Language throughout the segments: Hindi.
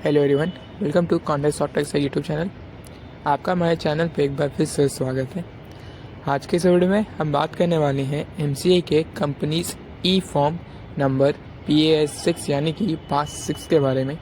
Hello everyone, welcome to contest software का यूट्यूब चैनल। आपका हमारे चैनल पे एक बार फिर से स्वागत है। आज के इस वीडियो में हम बात करने वाले हैं एमसीए के कंपनीज ई फॉर्म नंबर PAS6 यानी कि पास 6 के बारे में।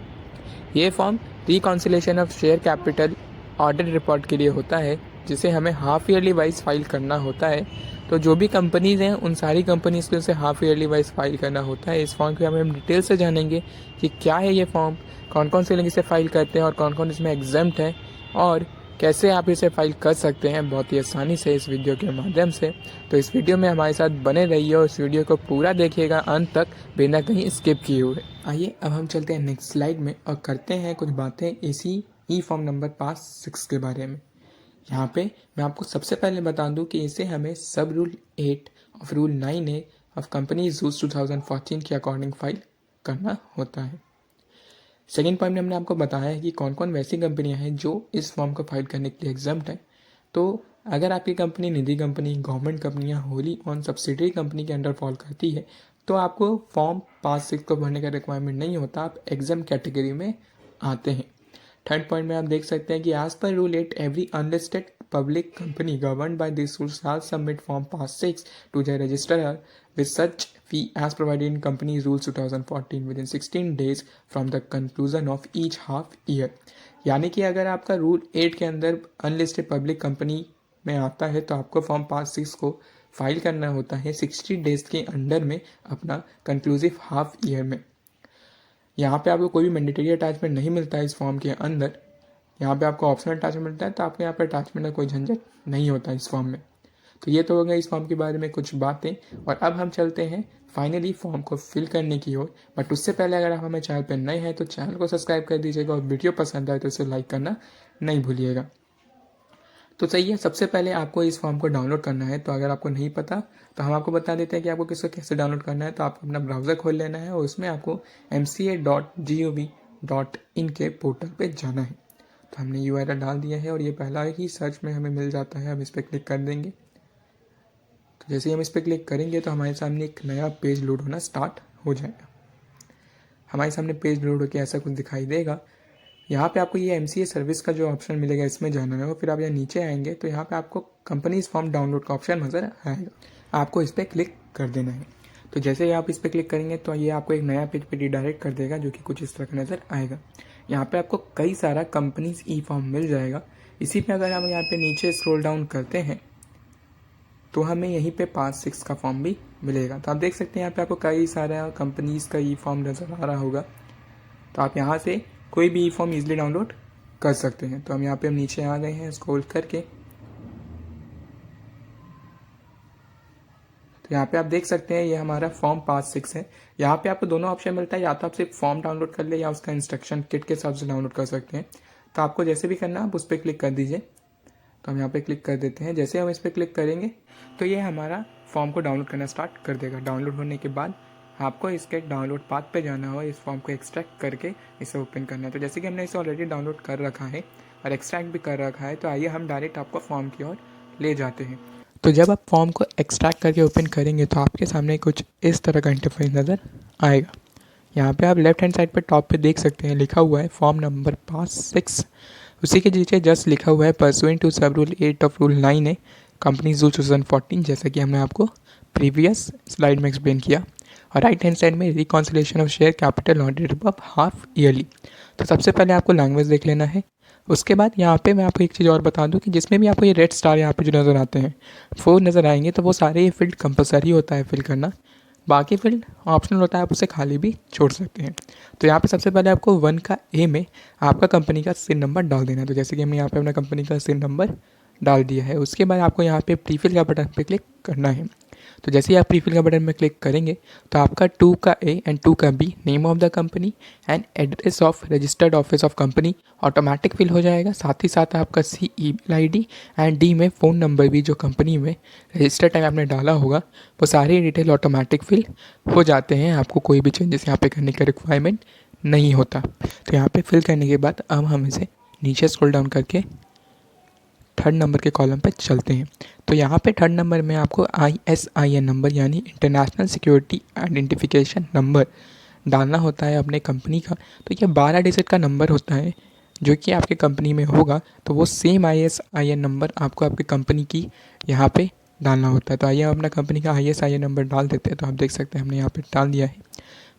ये form reconciliation of share capital audit report के लिए होता है, जिसे हमें हाफ ईयरली वाइज फाइल करना होता है। तो जो भी कंपनीज़ हैं उन सारी कंपनीज़ को उसे हाफ ईयरली वाइज फाइल करना होता है। इस फॉर्म के बारे में हम डिटेल से जानेंगे कि क्या है ये फॉर्म, कौन कौन से लोग इसे फाइल करते हैं और कौन कौन इसमें एग्जम्प्ट है, और कैसे आप इसे फाइल कर सकते हैं बहुत ही आसानी से इस वीडियो के माध्यम से। तो इस वीडियो में हमारे साथ बने रहिए और इस वीडियो को पूरा देखिएगा अंत तक, बिना कहीं स्किप किए हुए। आइए अब हम चलते हैं नेक्स्ट स्लाइड में और करते हैं कुछ बातें इसी ई फॉर्म नंबर पास 6 के बारे में। यहाँ पे मैं आपको सबसे पहले बता दूं कि इसे हमें सब rule 8 of rule 9A of companies rules 2014 के अकॉर्डिंग फाइल करना होता है। सेकेंड पॉइंट में हमने आपको बताया है कि कौन कौन वैसी कंपनियां हैं जो इस फॉर्म को फाइल करने के लिए एग्जाम्प्ट है। तो अगर आपकी कंपनी निजी कंपनी, गवर्नमेंट कंपनियां, होली ऑन सब्सिडरी कंपनी के अंडर फॉल करती है तो आपको फॉर्म पास 6 को भरने का रिक्वायरमेंट नहीं होता, आप एग्जाम कैटेगरी में आते हैं। थर्ड पॉइंट में आप देख सकते हैं कि as per rule 8 every unlisted public company governed by these rules shall submit form pass 6 to the registrar with such fee as provided in company's rules 2014 within 16 days from the conclusion of each half year। यानी कि अगर आपका रूल 8 के अंदर अनलिस्टेड पब्लिक कंपनी में आता है तो आपको फॉर्म पास 6 को फाइल करना होता है 60 डेज के अंडर में अपना कंक्लूसिव हाफ ईयर में। यहाँ पे आपको कोई भी मैंडेटरी अटैचमेंट नहीं मिलता है इस फॉर्म के अंदर, यहाँ पे आपको ऑप्शनल अटैचमेंट मिलता है। तो आपके यहाँ पे अटैचमेंट का कोई झंझट नहीं होता इस फॉर्म में। तो ये तो हो गया इस फॉर्म के बारे में कुछ बातें, और अब हम चलते हैं फाइनली फॉर्म को फिल करने की ओर। बट उससे पहले अगर आप हमारे चैनल पर नए हैं तो चैनल को सब्सक्राइब कर दीजिएगा और वीडियो पसंद आए तो इसे लाइक करना नहीं भूलिएगा। तो सही है, सबसे पहले आपको इस फॉर्म को डाउनलोड करना है। तो अगर आपको नहीं पता तो हम आपको बता देते हैं कि आपको किसको कैसे डाउनलोड करना है। तो आपको अपना ब्राउज़र खोल लेना है और उसमें आपको mca.gov.in के पोर्टल पे जाना है। तो हमने URL डाल दिया है और ये पहला ही सर्च में हमें मिल जाता है। हम इस पर क्लिक कर देंगे। तो जैसे ही हम इस पर क्लिक करेंगे तो हमारे सामने एक नया पेज लोड होना स्टार्ट हो जाएगा। हमारे सामने पेज लोड होकर ऐसा कुछ दिखाई देगा। यहाँ पे आपको ये MCA सर्विस का जो ऑप्शन मिलेगा इसमें जाना है। फिर आप यहाँ नीचे आएंगे तो यहाँ पे आपको कंपनीज फॉर्म डाउनलोड का ऑप्शन नज़र आएगा, आपको इस पर क्लिक कर देना है। तो जैसे ही आप इस पर क्लिक करेंगे तो ये आपको एक नया पेज पे रिडायरेक्ट कर देगा, जो कि कुछ इस तरह का नज़र आएगा। यहाँ पे आपको कई सारा कंपनीज ई फॉर्म मिल जाएगा। इसी पे अगर हम यहाँ पे नीचे स्क्रॉल डाउन करते हैं तो हमें यहीं पे पास 6 का फॉर्म भी मिलेगा। तो आप देख सकते हैं यहाँ पे आपको कई सारा कंपनीज का ई फॉर्म नज़र आ रहा होगा। तो आप यहाँ से कोई भी ई फॉर्म ईजिली डाउनलोड कर सकते हैं। तो हम यहाँ पे नीचे आ गए हैं स्क्रॉल करके। तो यहाँ पे आप देख सकते हैं ये हमारा फॉर्म पास 6 है। यहाँ पे आपको दोनों ऑप्शन मिलता है, या तो आप सिर्फ फॉर्म डाउनलोड कर ले या उसका इंस्ट्रक्शन किट के हिसाब से डाउनलोड कर सकते हैं। तो आपको जैसे भी करना आप उस पर क्लिक कर दीजिए। तो हम यहाँ पे क्लिक कर देते हैं। जैसे हम इस पर क्लिक करेंगे तो ये हमारा फॉर्म को डाउनलोड करना स्टार्ट कर देगा। डाउनलोड होने के बाद आपको इसके डाउनलोड पाथ पे जाना हो, इस फॉर्म को एक्सट्रैक्ट करके इसे ओपन करना है। तो जैसे कि हमने इसे ऑलरेडी डाउनलोड कर रखा है और एक्सट्रैक्ट भी कर रखा है, तो आइए हम डायरेक्ट आपको फॉर्म की ओर ले जाते हैं। तो जब आप फॉर्म को एक्सट्रैक्ट करके ओपन करेंगे तो आपके सामने कुछ इस तरह का इंटरफेस नज़र आएगा। यहाँ पे आप लेफ्ट हैंड साइड पर टॉप पे देख सकते हैं लिखा हुआ है फॉर्म नंबर पास 6। उसी के नीचे जस्ट लिखा हुआ है परसुएंट टू सब rule 8 of rule 9A companies rule 2014, जैसा कि हमने आपको प्रीवियस स्लाइड में एक्सप्लेन किया। और राइट हैंड साइड में reconciliation of share capital audit of half yearly. तो सबसे पहले आपको लैंग्वेज देख लेना है। उसके बाद यहाँ पे मैं आपको एक चीज़ और बता दूं कि जिसमें भी आपको ये रेड स्टार यहाँ पे जो नज़र आते हैं वो नज़र आएंगे, तो वो सारे ये फील्ड कंपलसरी होता है फिल करना। बाकी फील्ड ऑप्शनल होता है, आप उसे खाली भी छोड़ सकते हैं। तो यहाँ पे सबसे पहले आपको 1A में आपका कंपनी का सिन नंबर डाल देना है। तो जैसे कि हमने यहाँ पे अपना कंपनी का सिन नंबर डाल दिया है। उसके बाद आपको यहाँ पे प्रीफिल का बटन पे क्लिक करना है। तो जैसे ही आप प्रीफिल का बटन में क्लिक करेंगे तो आपका 2A and 2B name of the company and address of registered office of company automatic fill हो जाएगा। साथ ही साथ आपका C email ID and D में फ़ोन नंबर भी जो कंपनी में रजिस्टर टाइम आपने डाला होगा वो सारे डिटेल ऑटोमेटिक फिल हो जाते हैं। आपको कोई भी चेंजेस यहाँ पे करने का रिक्वायरमेंट नहीं होता। तो यहाँ पे फिल करने के बाद अब हम इसे नीचे स्क्रॉल डाउन करके थर्ड नंबर के कॉलम पे चलते हैं। तो यहाँ पे थर्ड नंबर में आपको ISIN नंबर यानी इंटरनेशनल सिक्योरिटी आइडेंटिफिकेशन नंबर डालना होता है अपने कंपनी का, तो ये 12 डिजिट का नंबर होता है जो कि आपके कंपनी में होगा। तो वो सेम ISIN नंबर आपको आपकी कंपनी की यहाँ पे डालना होता है। तो आइए हम अपना कंपनी का ISIN नंबर डाल देते हैं। तो आप देख सकते हैं हमने यहाँ पे डाल दिया है।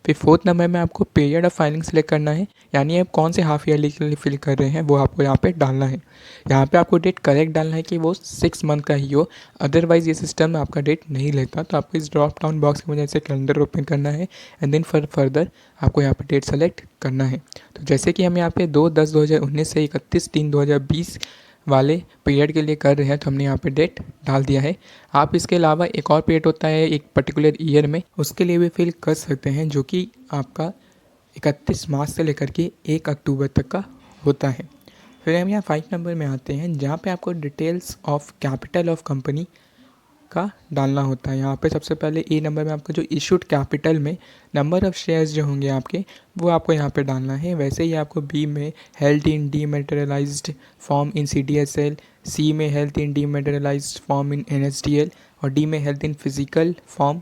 फिर फोर्थ नंबर में आपको पीरियड ऑफ फाइलिंग सेलेक्ट करना है, यानी आप कौन से हाफ ईयरली के लिए फिल कर रहे हैं वो आपको यहाँ पे डालना है। यहाँ पे आपको डेट करेक्ट डालना है कि वो 6 मंथ का ही हो, अदरवाइज़ ये सिस्टम आपका डेट नहीं लेता। तो आपको इस ड्रॉप डाउन बॉक्स की वजह से कैलेंडर ओपन करना है एंड देन फर्दर आपको यहाँ पे डेट सेलेक्ट करना है। तो जैसे कि हम यहाँ पे 2/10/2019 से 31/3/2020 वाले पीरियड के लिए कर रहे हैं, तो हमने यहाँ पे डेट डाल दिया है। आप इसके अलावा एक और पीरियड होता है एक पर्टिकुलर ईयर में, उसके लिए भी फिल कर सकते हैं, जो कि आपका 31 मार्च से लेकर के 1 अक्टूबर तक का होता है। फिर हम यहाँ 5 नंबर में आते हैं, जहाँ पे आपको details of capital of company का डालना होता है। यहाँ पे सबसे पहले ए नंबर में आपका जो इशूड कैपिटल में नंबर ऑफ़ शेयर्स जो होंगे आपके, वो आपको यहाँ पे डालना है। वैसे ही आपको बी में held in dematerialized form in CDSL, C में held in dematerialized form in NSDL और डी में हेल्थ इन फिजिकल फॉर्म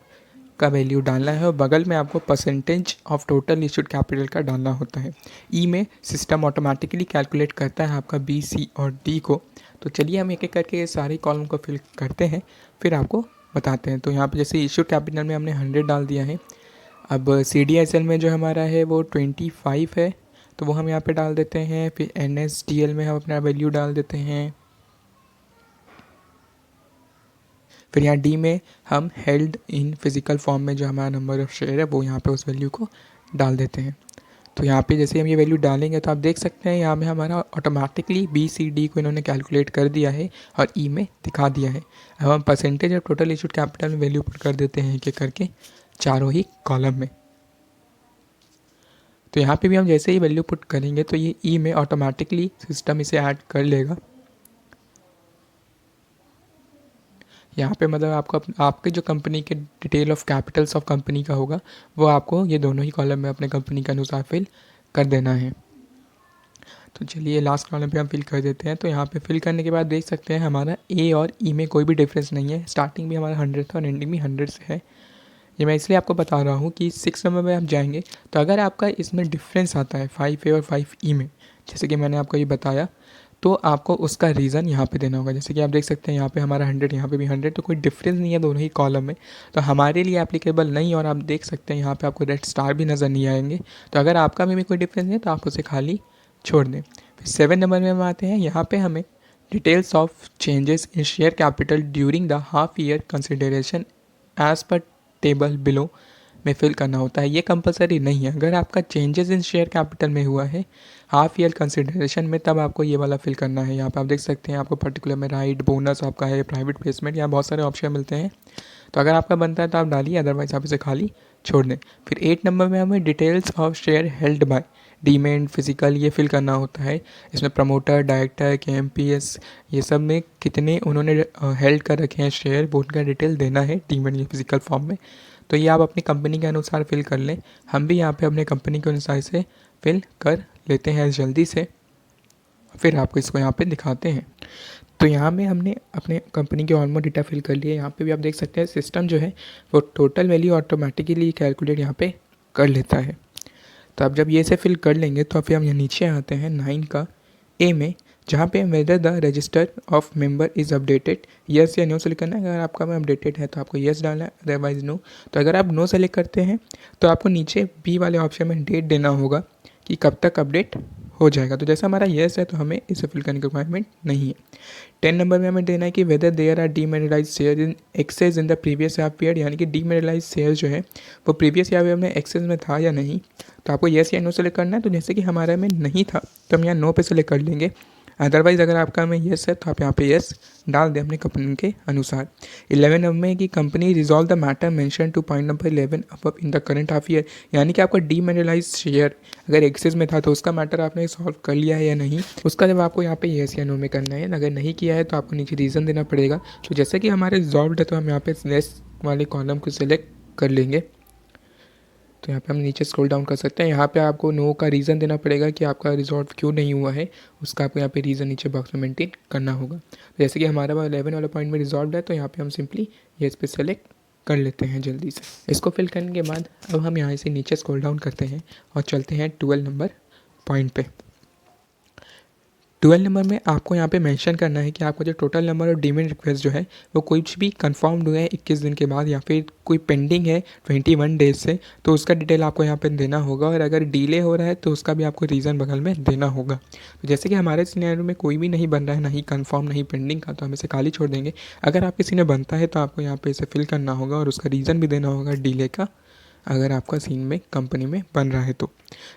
का वैल्यू डालना है। और बगल में आपको percentage of total issued capital का डालना होता है। ई में सिस्टम ऑटोमेटिकली कैलकुलेट करता है आपका बी, सी और डी को। तो चलिए हम एक एक करके ये सारे कॉलम को फिल करते हैं, फिर आपको बताते हैं। तो यहाँ पे जैसे इशूड कैपिटल में हमने 100 डाल दिया है। अब CDSL में जो हमारा है वो 25 है, तो वो हम यहाँ पे डाल देते हैं। फिर NSDL में हम अपना वैल्यू डाल देते हैं। फिर यहाँ डी में हम हेल्ड इन फिजिकल फॉर्म में जो हमारा नंबर ऑफ़ शेयर है वो यहाँ पे उस वैल्यू को डाल देते हैं। तो यहाँ पे जैसे हम ये वैल्यू डालेंगे तो आप देख सकते हैं यहाँ में हमारा ऑटोमेटिकली BCD को इन्होंने कैलकुलेट कर दिया है और ई में दिखा दिया है। अब हम percentage of total issued capital में वैल्यू पुट कर देते हैं एक करके चारों ही कॉलम में। तो यहाँ पे भी हम जैसे ही वैल्यू पुट करेंगे तो ये ई में ऑटोमेटिकली सिस्टम इसे ऐड कर लेगा। यहाँ पे मतलब आपको आपके जो कंपनी के detail of Capitals of company का होगा वो आपको ये दोनों ही कॉलम में अपने कंपनी के अनुसार फिल कर देना है। तो चलिए लास्ट कॉलम पे हम फिल कर देते हैं। तो यहाँ पे फिल करने के बाद देख सकते हैं हमारा ए और ई में कोई भी डिफरेंस नहीं है। स्टार्टिंग भी हमारा 100 था और एंडिंग भी 100 से है। ये मैं इसलिए आपको बता रहा हूँ कि 6 नंबर में आप जाएंगे तो अगर आपका इसमें डिफरेंस आता है 5A और 5E में, जैसे कि मैंने आपको ये बताया, तो आपको उसका रीज़न यहाँ पे देना होगा। जैसे कि आप देख सकते हैं यहाँ पे हमारा 100, यहाँ पे भी 100, तो कोई डिफरेंस नहीं है दोनों ही कॉलम में, तो हमारे लिए एप्लीकेबल नहीं। और आप देख सकते हैं यहाँ पे आपको रेड स्टार भी नज़र नहीं आएंगे। तो अगर आपका में भी कोई डिफरेंस नहीं है तो आप उसे खाली छोड़ दें। फिर 7 नंबर में हम आते हैं। यहाँ पे हमें details of changes in share capital during the half year consideration as per table below में फिल करना होता है। ये कंपलसरी नहीं है। अगर आपका चेंजेस इन शेयर कैपिटल में हुआ है हाफ ईयर कंसिडरेशन में, तब आपको ये वाला फिल करना है। यहाँ पे आप देख सकते हैं आपको पर्टिकुलर में राइट, बोनस आपका है, प्राइवेट प्लेसमेंट, यहाँ बहुत सारे ऑप्शन मिलते हैं। तो अगर आपका बनता है तो आप डालिए, अदरवाइज आप इसे खाली छोड़ दें। फिर 8 नंबर में हमें details of share held by demat physical ये फिल करना होता है। इसमें प्रमोटर, डायरेक्टर, KMPS ये सब में कितने उन्होंने हेल्ड कर रखे हैं शेयर, वो उनका डिटेल देना है डीमेंट ये फिजिकल फॉर्म में। तो ये आप अपनी कंपनी के अनुसार फिल कर लें। हम भी यहाँ पे अपने कंपनी के अनुसार से फिल कर लेते हैं जल्दी से, फिर आपको इसको यहाँ पे दिखाते हैं। तो यहाँ में हमने अपने कंपनी के ऑलमोस्ट डेटा फिल कर लिए। यहाँ पे भी आप देख सकते हैं सिस्टम जो है वो टोटल वैल्यू ऑटोमेटिकली कैलकुलेट यहाँ पे कर लेता है। तो अब जब ये से फिल कर लेंगे तो फिर हम यहाँ नीचे आते हैं 9 का ए में, जहाँ पे whether the register of member is updated, yes या नो सेलेक्ट करना है। अगर आपका में अपडेटेड है तो आपको यस डालना है, अदरवाइज नो। तो अगर आप नो सेलेक्ट करते हैं तो आपको नीचे बी वाले ऑप्शन में डेट देना होगा कि कब तक अपडेट हो जाएगा। तो जैसा हमारा यस है तो हमें इसे फिल करने की रिक्वायरमेंट नहीं है। 10 नंबर में हमें देना है कि whether there are dematerialized share in excess in the previous half period, यानी कि डीमैटेरियलाइज्ड शेयर जो है वो प्रीवियस हाफ पीरियड में एक्सेस में था या नहीं। तो आपको येस या नो सेलेक्ट करना है। तो जैसे कि हमारे में नहीं था तो हम यहाँ नो पे सेलेक्ट कर लेंगे, अदरवाइज़ अगर आपका में येस है तो आप यहाँ पे येस डाल दें अपने कंपनी के अनुसार। 11 नंबर में कि company resolve the matter mention two point number 11 above in the current half year, यानी कि आपका डीमैटेरियलाइज्ड शेयर अगर एक्सेस में था तो उसका मैटर आपने सॉल्व कर लिया है या नहीं, उसका जब आपको यहाँ पे येस या नो में करना है। अगर नहीं किया है तो आपको नीचे रीज़न देना पड़ेगा। तो जैसे कि हमारे रिजॉल्व है तो हम यहाँ पे येस वाले कॉलम को सिलेक्ट कर लेंगे। तो यहाँ पे हम नीचे स्क्रॉल डाउन कर सकते हैं। यहाँ पे आपको नो का रीज़न देना पड़ेगा कि आपका रिजॉल्व क्यों नहीं हुआ है, उसका आपको यहाँ पे रीज़न नीचे बॉक्स में मेंटेन करना होगा। जैसे कि हमारा 11 वाला पॉइंट में रिजॉल्व है तो यहाँ पे हम सिंपली येस पे सेलेक्ट कर लेते हैं जल्दी से। इसको फिल करने के बाद अब हम यहाँ से नीचे स्क्रॉल डाउन करते हैं और चलते हैं 12 नंबर पॉइंट पे। 12 नंबर में आपको यहाँ पे मेंशन करना है कि आपका जो टोटल नंबर और डीमेट रिक्वेस्ट जो है वो कुछ भी कंफर्म्ड हुआ है 21 दिन के बाद या फिर कोई पेंडिंग है 21 डेज से, तो उसका डिटेल आपको यहाँ पे देना होगा। और अगर डिले हो रहा है तो उसका भी आपको रीज़न बगल में देना होगा। तो जैसे कि हमारे सिनेरियो में कोई भी नहीं बन रहा है, ना ही कन्फर्म नहीं पेंडिंग का, तो हम इसे खाली छोड़ देंगे। अगर आप किसी ने बनता है तो आपको यहाँ पर इसे फिल करना होगा और उसका रीज़न भी देना होगा डिले का, अगर आपका सीन में कंपनी में बन रहा है तो।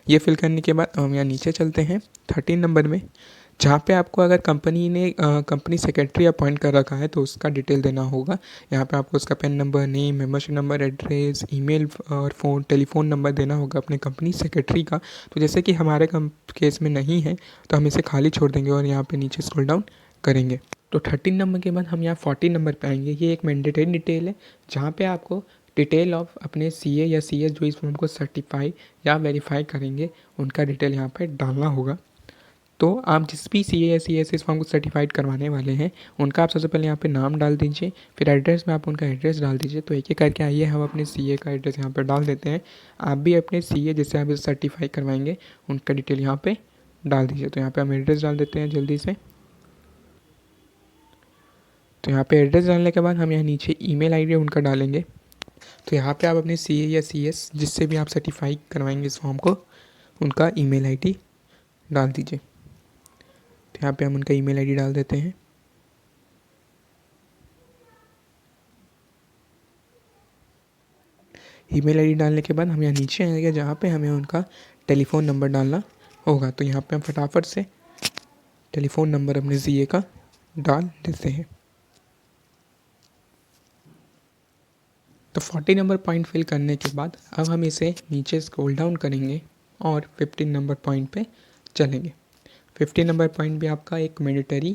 ये फिल करने के बाद हम यहाँ नीचे चलते हैं 13 नंबर में, जहाँ पे आपको अगर कंपनी ने कंपनी सेक्रेटरी अपॉइंट कर रखा है तो उसका डिटेल देना होगा। यहाँ पे आपको उसका PAN number, name, membership number, address, email और टेलीफोन नंबर देना होगा अपने कंपनी सेक्रेटरी का। तो जैसे कि हमारे केस में नहीं है तो हम इसे खाली छोड़ देंगे और यहाँ पे नीचे स्क्रॉल डाउन करेंगे। तो 13 नंबर के बाद हम यहाँ 14 नंबर पे आएंगे। ये एक मैंडेटरी डिटेल है जहाँ पे आपको डिटेल ऑफ अपने सीए या सीएस जो इस फॉर्म को सर्टिफाई या वेरीफाई करेंगे उनका डिटेल यहाँ पे डालना होगा। तो आप जिस भी सीए या सीएस इस फॉर्म को सर्टिफाइड करवाने वाले हैं उनका आप सबसे पहले यहाँ पे नाम डाल दीजिए, फिर एड्रेस में आप उनका एड्रेस डाल दीजिए। तो एक एक करके आइए हम अपने सीए का एड्रेस यहाँ पे डाल देते हैं। आप भी अपने सीए जिससे आप इसे सर्टिफाई करवाएंगे उनका डिटेल यहाँ पे डाल दीजिए। तो यहाँ पे हम एड्रेस डाल देते हैं जल्दी से। तो यहाँ पे एड्रेस डालने के बाद हम यहाँ नीचे ईमेल आईडी उनका डालेंगे। तो यहाँ पे आप अपने सीए या सीएस जिससे भी आप सर्टिफाई करवाएंगे इस फॉर्म को उनका ईमेल आईडी डाल दीजिए। तो यहाँ पे हम उनका ईमेल आईडी डाल देते हैं। ईमेल आईडी डालने के बाद हम यहाँ नीचे आएंगे जहाँ पे हमें उनका टेलीफ़ोन नंबर डालना होगा। तो यहाँ पे हम फटाफट से टेलीफ़ोन नंबर अपने सीए का डाल देते हैं। तो 40 नंबर पॉइंट फिल करने के बाद अब हम इसे नीचे स्क्रॉल डाउन करेंगे और 15 नंबर पॉइंट पे चलेंगे। 15 नंबर पॉइंट भी आपका एक मैंडेटरी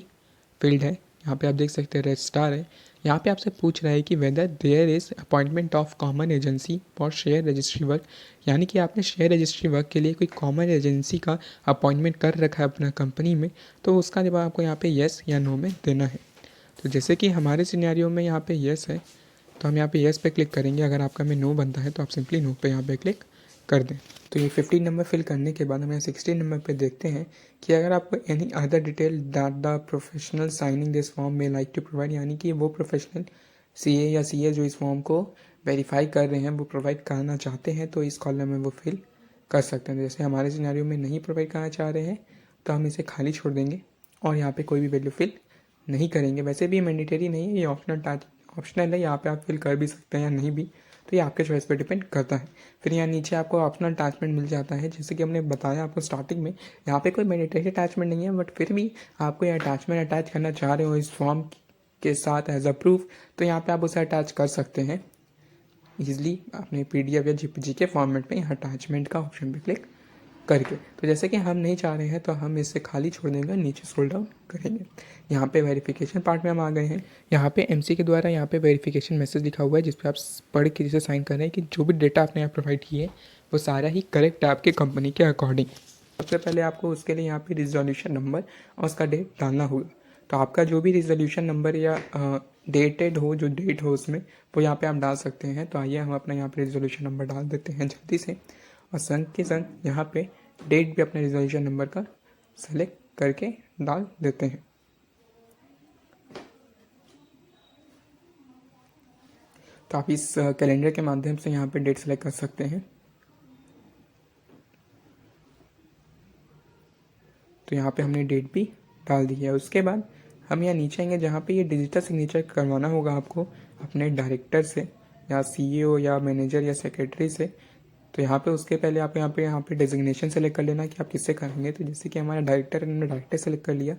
फील्ड है। यहाँ पे आप देख सकते हैं रेड स्टार है। यहाँ पे आपसे पूछ रहा है कि whether there is appointment of common agency for share registry work, यानी कि आपने शेयर रजिस्ट्री वर्क के लिए कोई कॉमन एजेंसी का अपॉइंटमेंट कर रखा है अपना कंपनी में, तो उसका जवाब आपको यहाँ पे येस या नो में देना है। तो जैसे कि हमारे सिनेरियो में यहाँ पे येस है तो हम यहाँ पे येस पे क्लिक करेंगे। अगर आपका में नो बनता है तो आप सिंपली नो पे यहाँ पे क्लिक कर दें। तो ये 15 नंबर फिल करने के बाद हम यहाँ 16 नंबर पे देखते हैं कि अगर आपको any other detail that the professional signing this form में लाइक टू प्रोवाइड, यानी कि वो प्रोफेशनल सीए या सीएस जो इस फॉर्म को वेरीफाई कर रहे हैं वो प्रोवाइड कराना चाहते हैं तो इस कॉलम में वो फिल कर सकते हैं। जैसे हमारे सिनेरियो में नहीं प्रोवाइड करना चाह रहे हैं तो हम इसे खाली छोड़ देंगे और यहाँ पर कोई भी वैल्यू फिल नहीं करेंगे। वैसे भी मैंडेटरी नहीं है, ये ऑप्शनल है। यहाँ पे आप फिल कर भी सकते हैं या नहीं भी, तो ये आपके चॉइस पे डिपेंड करता है। फिर यहाँ नीचे आपको ऑप्शनल अटैचमेंट मिल जाता है। जैसे कि हमने बताया आपको स्टार्टिंग में, यहाँ पे कोई मैंडेटरी अटैचमेंट नहीं है, बट फिर भी आपको ये अटैचमेंट अटैच करना चाह रहे हो इस फॉर्म के साथ एज अ प्रूफ, तो यहाँ पे आप उसे अटैच कर सकते हैं ईजिली अपने PDF या JPG के फॉर्मेट में अटैचमेंट का ऑप्शन पे क्लिक करके। तो जैसे कि हम नहीं चाह रहे हैं तो हम इसे खाली छोड़ देंगे, नीचे स्क्रॉल डाउन करेंगे। यहाँ पे वेरिफिकेशन पार्ट में हम आ गए हैं। यहाँ पे MC के द्वारा यहाँ पे वेरिफिकेशन मैसेज लिखा हुआ है जिस पे आप पढ़ के जिसे साइन कर रहे हैं कि जो भी डेटा आपने यहाँ प्रोवाइड किए वो सारा ही करेक्ट है आपके कंपनी के अकॉर्डिंग। सबसे पहले आपको उसके लिए यहाँ पे रिजोल्यूशन नंबर और उसका डेट डालना होगा। तो आपका जो भी रिजोल्यूशन नंबर या डेटेड हो, जो डेट हो उसमें, वो यहाँ पे आप डाल सकते हैं। तो आइए हम अपना यहाँ पे रिजोल्यूशन नंबर डाल देते हैं जल्दी से, और संग के संग यहाँ पे डेट भी अपने रिजोल्यूशन नंबर का सेलेक्ट करके डाल देते हैं। तो आप इस कैलेंडर के माध्यम से यहाँ पे डेट सेलेक्ट कर सकते हैं। तो यहाँ पे हमने डेट भी डाल दी है। उसके बाद हम यहाँ नीचे आएंगे जहाँ पे ये डिजिटल सिग्नेचर करवाना होगा आपको अपने डायरेक्टर से या CEO या मैनेजर या सेक्रेटरी से। तो यहाँ पे उसके पहले आप यहाँ पे डेजिग्नेशन सेलेक्ट कर लेना कि आप किससे करेंगे। तो जैसे कि हमारा डायरेक्टर है, हमने डायरेक्टर सेलेक्ट कर लिया।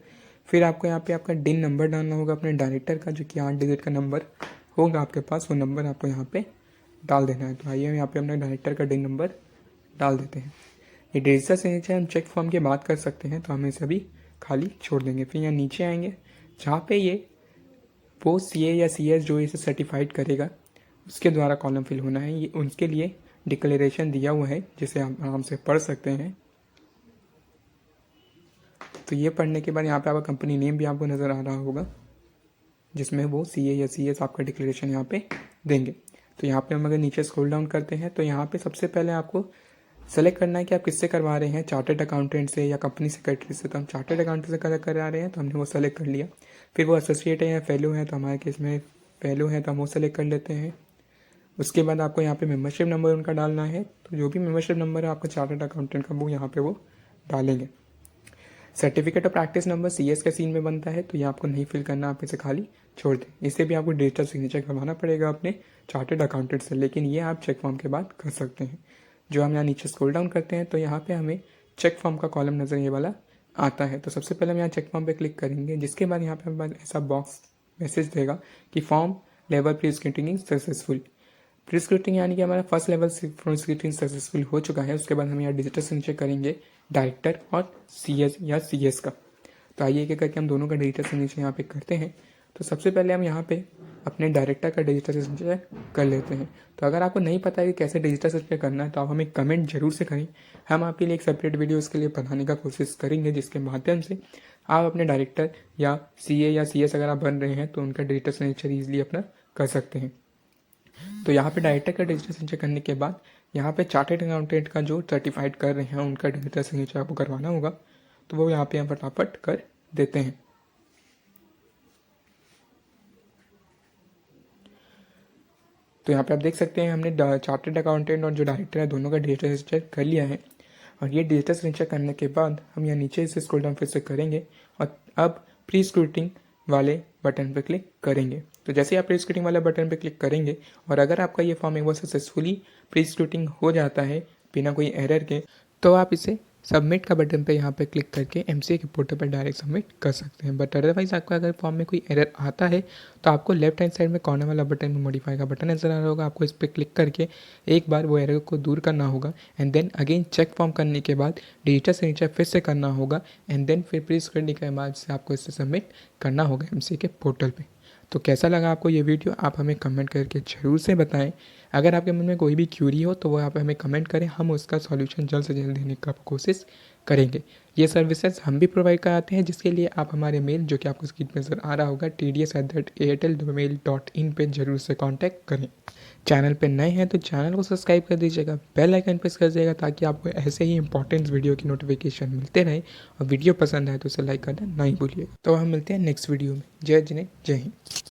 फिर आपको यहाँ पे आपका DIN नंबर डालना होगा अपने डायरेक्टर का, जो कि 8 डिजिट का नंबर होगा आपके पास, वो नंबर आपको यहाँ पे डाल देना है। तो आइए यहाँ पे अपने डायरेक्टर का DIN नंबर डाल देते हैं। ये डिजिटल सिग्नेचर हम चेक फॉर्म की बात कर सकते हैं, तो हम इसे अभी खाली छोड़ देंगे। फिर यहाँ नीचे आएंगे जहाँ पे ये वो CA या CS जो इसे सर्टिफाइड करेगा उसके द्वारा कॉलम फिल होना है। ये उनके लिए डिक्लेरेशन दिया हुआ है जिसे आप आराम से पढ़ सकते हैं। तो ये पढ़ने के बाद यहाँ पे आपका कंपनी नेम भी आपको नज़र आ रहा होगा जिसमें वो CA या CS आपका डिक्लेरेशन यहाँ पे देंगे। तो यहाँ पे हम अगर नीचे स्क्रॉल डाउन करते हैं तो यहाँ पे सबसे पहले आपको सेलेक्ट करना है कि आप किससे करवा रहे हैं, चार्टर्ड अकाउंटेंट से या कंपनी सेक्रेटरी से। तो हम चार्टर्ड अकाउंटेंट से करा रहे हैं तो हमने वो सेलेक्ट कर लिया। फिर वो एसोसिएट है या फेलो है, तो हमारे केस में फेलो है तो हम वो सेलेक्ट कर लेते हैं। उसके बाद आपको यहाँ पे मेंबरशिप नंबर उनका डालना है, तो जो भी मेंबरशिप नंबर है आपका चार्टर्ड अकाउंटेंट का वो यहाँ पे वो डालेंगे। Certificate of practice number CS का सीन में बनता है, तो ये आपको नहीं फिल करना, आप इसे खाली छोड़ दें। इसे भी आपको डिजिटल सिग्नेचर करवाना पड़ेगा अपने चार्टर्ड अकाउंटेंट से, लेकिन ये आप चेक फॉर्म के बाद कर सकते हैं। जो हम यहाँ नीचे स्क्रॉल डाउन करते हैं तो यहाँ पे हमें चेक फॉर्म का कॉलम नज़र ये वाला आता है। तो सबसे पहले हम यहाँ चेक फॉर्म पे क्लिक करेंगे, जिसके बाद यहाँ पे हमारे पास ऐसा बॉक्स मैसेज देगा कि form level pre scrutiny successful. Pre scrutiny यानी कि हमारा फर्स्ट लेवल स्क्रूटिनी सक्सेसफुल हो चुका है। उसके बाद हम यहाँ डिजिटल सिग्नेचर करेंगे डायरेक्टर और CS या CS का। तो आइए एक करके हम दोनों का डिजिटल सिग्नेचर यहाँ पे करते हैं। तो सबसे पहले हम यहाँ पे अपने डायरेक्टर का डिजिटल सिग्नेचर कर लेते हैं। तो अगर आपको नहीं पता है कि कैसे डिजिटल सिग्नेचर करना है तो आप हमें कमेंट जरूर से करें, हम आपके लिए एक सेपरेट वीडियो उसके लिए बनाने का कोशिश करेंगे, जिसके माध्यम से आप अपने डायरेक्टर या CA या CS अगर आप बन रहे हैं तो उनका डिजिटल सिग्नेचर ईजिली अपना कर सकते हैं। तो यहाँ पे डायरेक्टर का डिजिटल सिग्नेचर करने के बाद यहाँ पे चार्टर्ड अकाउंटेंट का जो सर्टिफाइड कर रहे हैं उनका डिजिटल सिग्नेचर आपको करवाना होगा, तो वो यहाँ पे हम फटाफट कर देते हैं। तो यहाँ पे आप देख सकते हैं हमने चार्टर्ड अकाउंटेंट और जो डायरेक्टर है दोनों का डिजिटल सिग्नेचर कर लिया है। और ये डिजिटल सिग्नेचर करने के बाद हम यहाँ नीचे से स्क्रॉल डाउन फिर से करेंगे और अब प्री स्क्रूटिंग वाले बटन पर क्लिक करेंगे। तो जैसे आप प्री स्क्रूटिंग वाले बटन पर क्लिक करेंगे और अगर आपका ये फॉर्म एक बार सक्सेसफुली प्री स्क्रूटिंग हो जाता है बिना कोई एरर के, तो आप इसे सबमिट का बटन पे यहाँ पे क्लिक करके MCA के पोर्टल पर डायरेक्ट सबमिट कर सकते हैं। बट अदरवाइज आपका अगर फॉर्म में कोई एरर आता है तो आपको लेफ्ट हैंड साइड में कॉर्नर वाला बटन में मॉडिफाई का बटन नजर आ रहा होगा, आपको इस पर क्लिक करके एक बार वो एरर को दूर करना होगा and then again check form करने के बाद डिजिटल सिग्नेचर फिर से करना होगा एंड देन फिर प्री स्क्रूटिनी के बाद से आपको इसे सबमिट करना होगा MCA के पोर्टल पर। तो कैसा लगा आपको ये वीडियो, आप हमें कमेंट करके ज़रूर से बताएं। अगर आपके मन में कोई भी क्यूरी हो तो वो आप हमें कमेंट करें, हम उसका सॉल्यूशन जल्द से जल्द देने का कोशिश करेंगे। ये सर्विसेज हम भी प्रोवाइड कराते हैं, जिसके लिए आप हमारे मेल जो कि आपको स्क्रीन पर नजर आ रहा होगा tds@airtelmail.in पे जरूर से कांटेक्ट करें। चैनल पे नए हैं तो चैनल को सब्सक्राइब कर दीजिएगा, बेल आइकन प्रेस कर दीजिएगा ताकि आपको ऐसे ही इंपॉर्टेंट वीडियो की नोटिफिकेशन मिलते रहे। और वीडियो पसंद आए तो उसे लाइक करना नहीं भूलिएगा। तो हम मिलते हैं नेक्स्ट वीडियो में। जय जिने जय हिंद।